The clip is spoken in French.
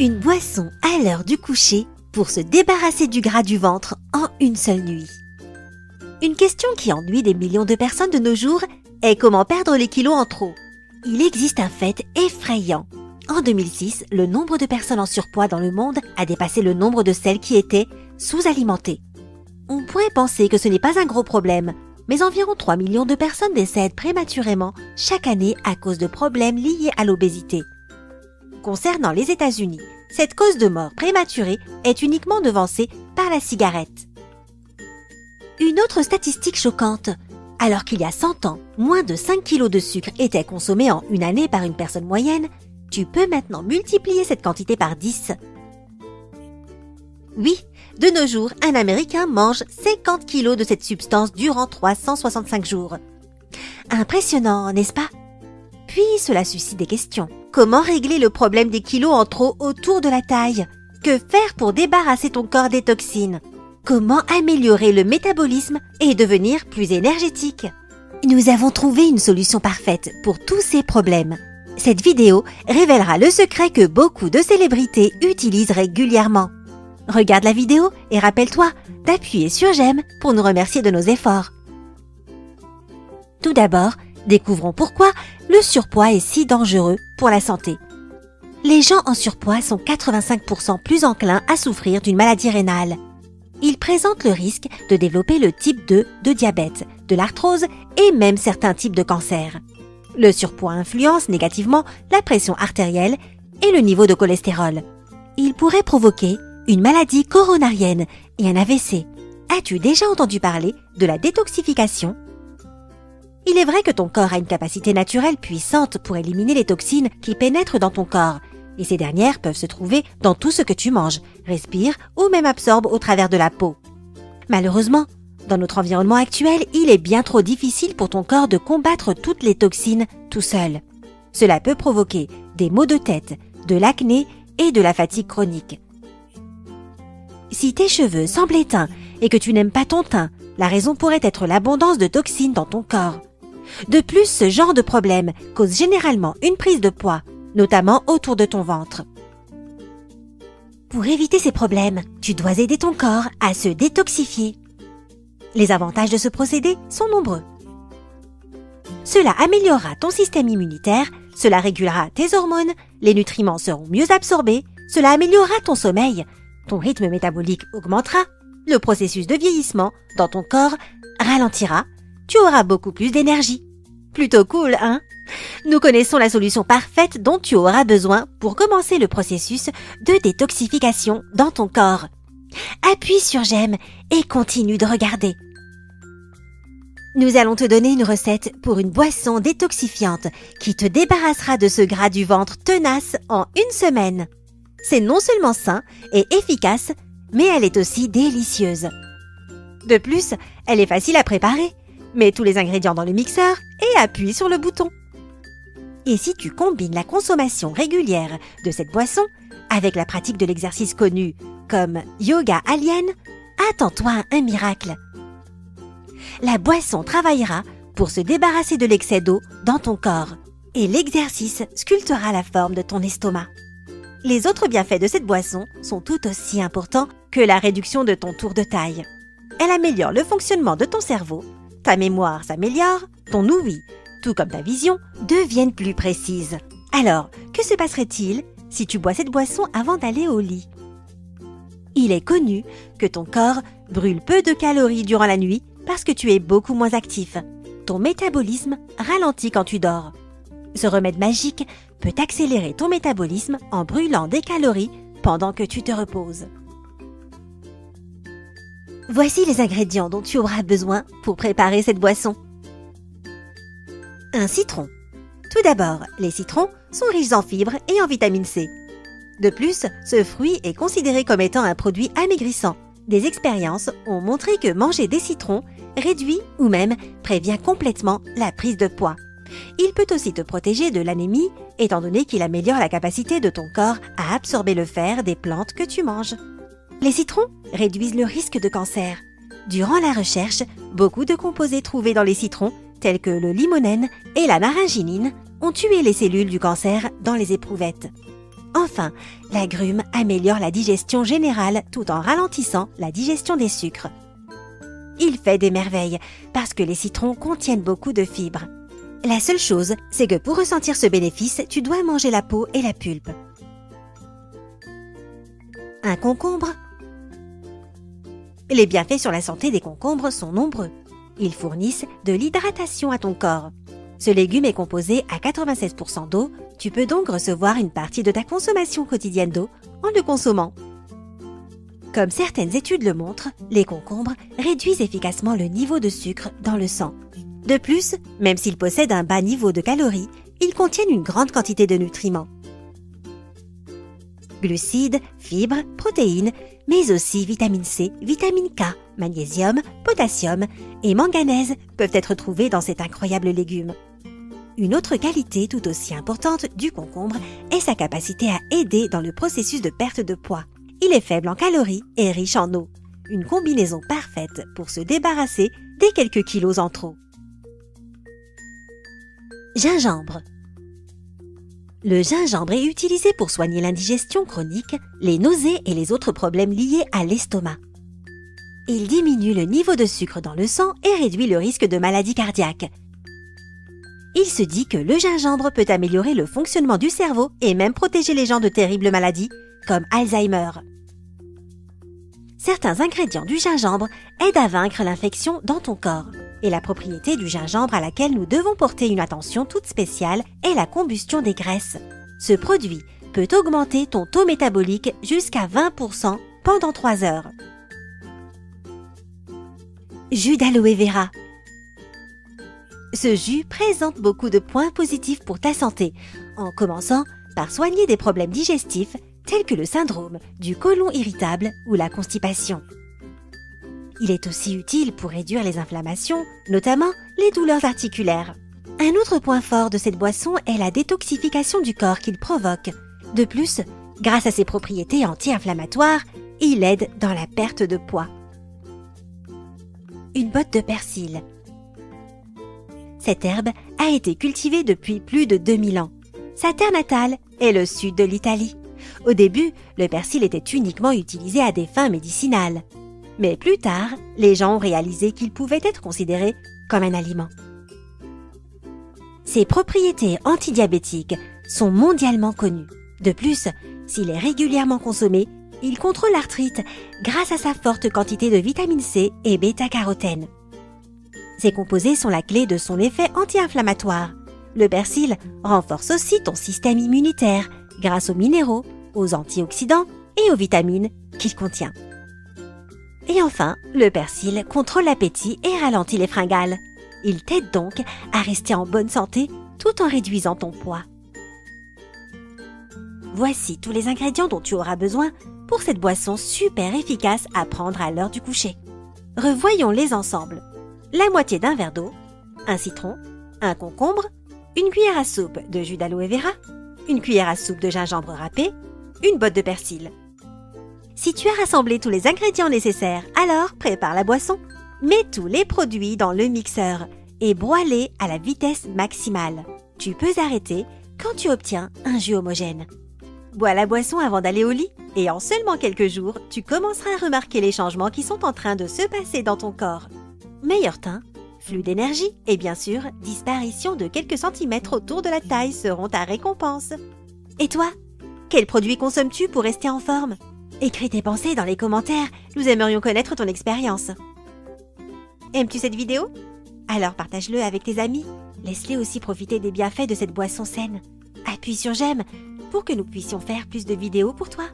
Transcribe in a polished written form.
Une boisson à l'heure du coucher pour se débarrasser du gras du ventre en une seule nuit. Une question qui ennuie des millions de personnes de nos jours est comment perdre les kilos en trop. Il existe un fait effrayant. En 2006, le nombre de personnes en surpoids dans le monde a dépassé le nombre de celles qui étaient sous-alimentées. On pourrait penser que ce n'est pas un gros problème, mais environ 3 millions de personnes décèdent prématurément chaque année à cause de problèmes liés à l'obésité. Concernant les États-Unis, cette cause de mort prématurée est uniquement devancée par la cigarette. Une autre statistique choquante, alors qu'il y a 100 ans, moins de 5 kilos de sucre étaient consommés en une année par une personne moyenne, tu peux maintenant multiplier cette quantité par 10. Oui, de nos jours, un Américain mange 50 kilos de cette substance durant 365 jours. Impressionnant, n'est-ce pas? Puis cela suscite des questions. Comment régler le problème des kilos en trop autour de la taille? Que faire pour débarrasser ton corps des toxines? Comment améliorer le métabolisme et devenir plus énergétique? Nous avons trouvé une solution parfaite pour tous ces problèmes. Cette vidéo révélera le secret que beaucoup de célébrités utilisent régulièrement. Regarde la vidéo et rappelle-toi d'appuyer sur j'aime pour nous remercier de nos efforts. Tout d'abord, découvrons pourquoi le surpoids est si dangereux pour la santé. Les gens en surpoids sont 85% plus enclins à souffrir d'une maladie rénale. Ils présentent le risque de développer le type 2 de diabète, de l'arthrose et même certains types de cancers. Le surpoids influence négativement la pression artérielle et le niveau de cholestérol. Il pourrait provoquer une maladie coronarienne et un AVC. As-tu déjà entendu parler de la détoxification? Il est vrai que ton corps a une capacité naturelle puissante pour éliminer les toxines qui pénètrent dans ton corps, et ces dernières peuvent se trouver dans tout ce que tu manges, respires ou même absorbes au travers de la peau. Malheureusement, dans notre environnement actuel, il est bien trop difficile pour ton corps de combattre toutes les toxines tout seul. Cela peut provoquer des maux de tête, de l'acné et de la fatigue chronique. Si tes cheveux semblent éteints et que tu n'aimes pas ton teint, la raison pourrait être l'abondance de toxines dans ton corps. De plus, ce genre de problème cause généralement une prise de poids, notamment autour de ton ventre. Pour éviter ces problèmes, tu dois aider ton corps à se détoxifier. Les avantages de ce procédé sont nombreux. Cela améliorera ton système immunitaire, cela régulera tes hormones, les nutriments seront mieux absorbés, cela améliorera ton sommeil, ton rythme métabolique augmentera, le processus de vieillissement dans ton corps ralentira, tu auras beaucoup plus d'énergie. Plutôt cool, hein? Nous connaissons la solution parfaite dont tu auras besoin pour commencer le processus de détoxification dans ton corps. Appuie sur j'aime et continue de regarder. Nous allons te donner une recette pour une boisson détoxifiante qui te débarrassera de ce gras du ventre tenace en une semaine. C'est non seulement sain et efficace, mais elle est aussi délicieuse. De plus, elle est facile à préparer. Mets tous les ingrédients dans le mixeur et appuie sur le bouton. Et si tu combines la consommation régulière de cette boisson avec la pratique de l'exercice connu comme yoga alien, attends-toi à un miracle. La boisson travaillera pour se débarrasser de l'excès d'eau dans ton corps et l'exercice sculptera la forme de ton estomac. Les autres bienfaits de cette boisson sont tout aussi importants que la réduction de ton tour de taille. Elle améliore le fonctionnement de ton cerveau, ta mémoire s'améliore, ton ouïe, tout comme ta vision, deviennent plus précises. Alors, que se passerait-il si tu bois cette boisson avant d'aller au lit? Il est connu que ton corps brûle peu de calories durant la nuit parce que tu es beaucoup moins actif. Ton métabolisme ralentit quand tu dors. Ce remède magique peut accélérer ton métabolisme en brûlant des calories pendant que tu te reposes. Voici les ingrédients dont tu auras besoin pour préparer cette boisson. Un citron. Tout d'abord, les citrons sont riches en fibres et en vitamine C. De plus, ce fruit est considéré comme étant un produit amaigrissant. Des expériences ont montré que manger des citrons réduit ou même prévient complètement la prise de poids. Il peut aussi te protéger de l'anémie, étant donné qu'il améliore la capacité de ton corps à absorber le fer des plantes que tu manges. Les citrons réduisent le risque de cancer. Durant la recherche, beaucoup de composés trouvés dans les citrons, tels que le limonène et la naringinine, ont tué les cellules du cancer dans les éprouvettes. Enfin, l'agrume améliore la digestion générale tout en ralentissant la digestion des sucres. Il fait des merveilles parce que les citrons contiennent beaucoup de fibres. La seule chose, c'est que pour ressentir ce bénéfice, tu dois manger la peau et la pulpe. Un concombre? Les bienfaits sur la santé des concombres sont nombreux. Ils fournissent de l'hydratation à ton corps. Ce légume est composé à 96% d'eau, tu peux donc recevoir une partie de ta consommation quotidienne d'eau en le consommant. Comme certaines études le montrent, les concombres réduisent efficacement le niveau de sucre dans le sang. De plus, même s'ils possèdent un bas niveau de calories, ils contiennent une grande quantité de nutriments. Glucides, fibres, protéines, mais aussi vitamine C, vitamine K, magnésium, potassium et manganèse peuvent être trouvés dans cet incroyable légume. Une autre qualité tout aussi importante du concombre est sa capacité à aider dans le processus de perte de poids. Il est faible en calories et riche en eau. Une combinaison parfaite pour se débarrasser des quelques kilos en trop. Gingembre. Le gingembre est utilisé pour soigner l'indigestion chronique, les nausées et les autres problèmes liés à l'estomac. Il diminue le niveau de sucre dans le sang et réduit le risque de maladie cardiaque. Il se dit que le gingembre peut améliorer le fonctionnement du cerveau et même protéger les gens de terribles maladies, comme Alzheimer. Certains ingrédients du gingembre aident à vaincre l'infection dans ton corps. Et la propriété du gingembre à laquelle nous devons porter une attention toute spéciale est la combustion des graisses. Ce produit peut augmenter ton taux métabolique jusqu'à 20% pendant 3 heures. Jus d'aloe vera. Ce jus présente beaucoup de points positifs pour ta santé, en commençant par soigner des problèmes digestifs tels que le syndrome du côlon irritable ou la constipation. Il est aussi utile pour réduire les inflammations, notamment les douleurs articulaires. Un autre point fort de cette boisson est la détoxification du corps qu'il provoque. De plus, grâce à ses propriétés anti-inflammatoires, il aide dans la perte de poids. Une botte de persil. Cette herbe a été cultivée depuis plus de 2000 ans. Sa terre natale est le sud de l'Italie. Au début, le persil était uniquement utilisé à des fins médicinales. Mais plus tard, les gens ont réalisé qu'il pouvait être considéré comme un aliment. Ses propriétés antidiabétiques sont mondialement connues. De plus, s'il est régulièrement consommé, il contrôle l'arthrite grâce à sa forte quantité de vitamine C et bêta-carotène. Ces composés sont la clé de son effet anti-inflammatoire. Le persil renforce aussi ton système immunitaire grâce aux minéraux, aux antioxydants et aux vitamines qu'il contient. Et enfin, le persil contrôle l'appétit et ralentit les fringales. Il t'aide donc à rester en bonne santé tout en réduisant ton poids. Voici tous les ingrédients dont tu auras besoin pour cette boisson super efficace à prendre à l'heure du coucher. Revoyons-les ensemble. La moitié d'un verre d'eau, un citron, un concombre, une cuillère à soupe de jus d'aloe vera, une cuillère à soupe de gingembre râpé, une botte de persil. Si tu as rassemblé tous les ingrédients nécessaires, alors prépare la boisson. Mets tous les produits dans le mixeur et broie-les à la vitesse maximale. Tu peux arrêter quand tu obtiens un jus homogène. Bois la boisson avant d'aller au lit et en seulement quelques jours, tu commenceras à remarquer les changements qui sont en train de se passer dans ton corps. Meilleur teint, flux d'énergie et bien sûr, disparition de quelques centimètres autour de la taille seront ta récompense. Et toi, quels produits consommes-tu pour rester en forme ? Écris tes pensées dans les commentaires, nous aimerions connaître ton expérience. Aimes-tu cette vidéo ? Alors partage-le avec tes amis. Laisse-les aussi profiter des bienfaits de cette boisson saine. Appuie sur j'aime pour que nous puissions faire plus de vidéos pour toi.